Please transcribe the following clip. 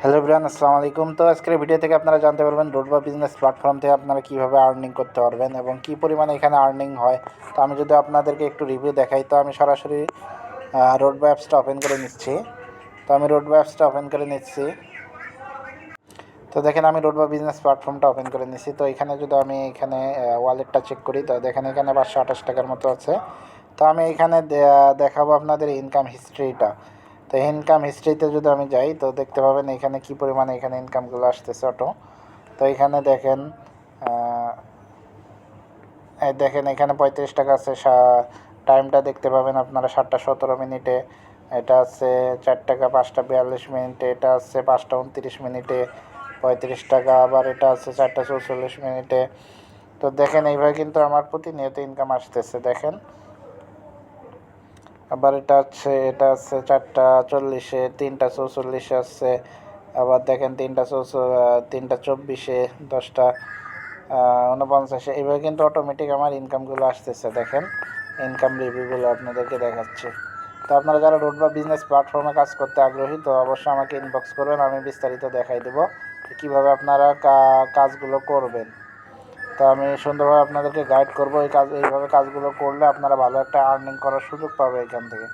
Hello everyone, আসসালামু আলাইকুম। তো আজকের ভিডিও থেকে আপনারা জানতে পারবেন রোডবা বিজনেস প্ল্যাটফর্ম থেকে আপনারা কীভাবে আর্নিং করতে পারবেন এবং কী পরিমাণে এখানে আর্নিং হয়। তো আমি যদি আপনাদেরকে একটু রিভিউ দেখাই, তো আমি সরাসরি রোডবা অ্যাপসটা ওপেন করে নিচ্ছি। তো আমি রোডবা অ্যাপসটা ওপেন করে নিচ্ছি। তো দেখেন আমি রোডবা বিজনেস প্ল্যাটফর্মটা ওপেন করে নিচ্ছি। তো এখানে যদি আমি এখানে ওয়ালেটটা চেক করি, তো দেখেন এখানে 528 টাকার মতো আছে। তো আমি এখানে দেখাবো আপনাদের ইনকাম হিস্ট্রিটা। তো ইনকাম হিস্ট্রিতে যদি আমি যাই, তো দেখতে পাবেন এখানে কী পরিমাণে এখানে ইনকামগুলো আসতেছে অটো। তো এখানে দেখেন দেখেন এখানে 35 টাকা আছে। টাইমটা দেখতে পাবেন আপনারা 7টা 17 মিনিটে। এটা আছে 4 টাকা 5টা 42 মিনিটে। এটা আছে 5টা 29 মিনিটে 35 টাকা। আবার এটা আছে 4টা 44 মিনিটে। তো দেখেন এইভাবে কিন্তু আমার প্রতিনিয়ত ইনকাম আসতেছে। দেখেন আবার এটা আছে 4টা 40-এ, 3টা 44-এ আসছে। আবার দেখেন 3টা 24, 10টা 49-এ। এইভাবে কিন্তু অটোমেটিক আমার ইনকামগুলো আসতেছে। দেখেন ইনকাম রিভিউগুলো আপনাদেরকে দেখাচ্ছি। তো আপনারা যারা রোডবা বিজনেস প্ল্যাটফর্মে কাজ করতে আগ্রহী, তো অবশ্যই আমাকে ইনবক্স করবেন, আমি বিস্তারিত দেখাই দেবো কীভাবে আপনারা কাজগুলো করবেন। তো আমি সুন্দরভাবে আপনাদেরকে গাইড করবো। এইভাবে কাজগুলো করলে আপনারা ভালো একটা আর্নিং করার সুযোগ পাবে এখান থেকে।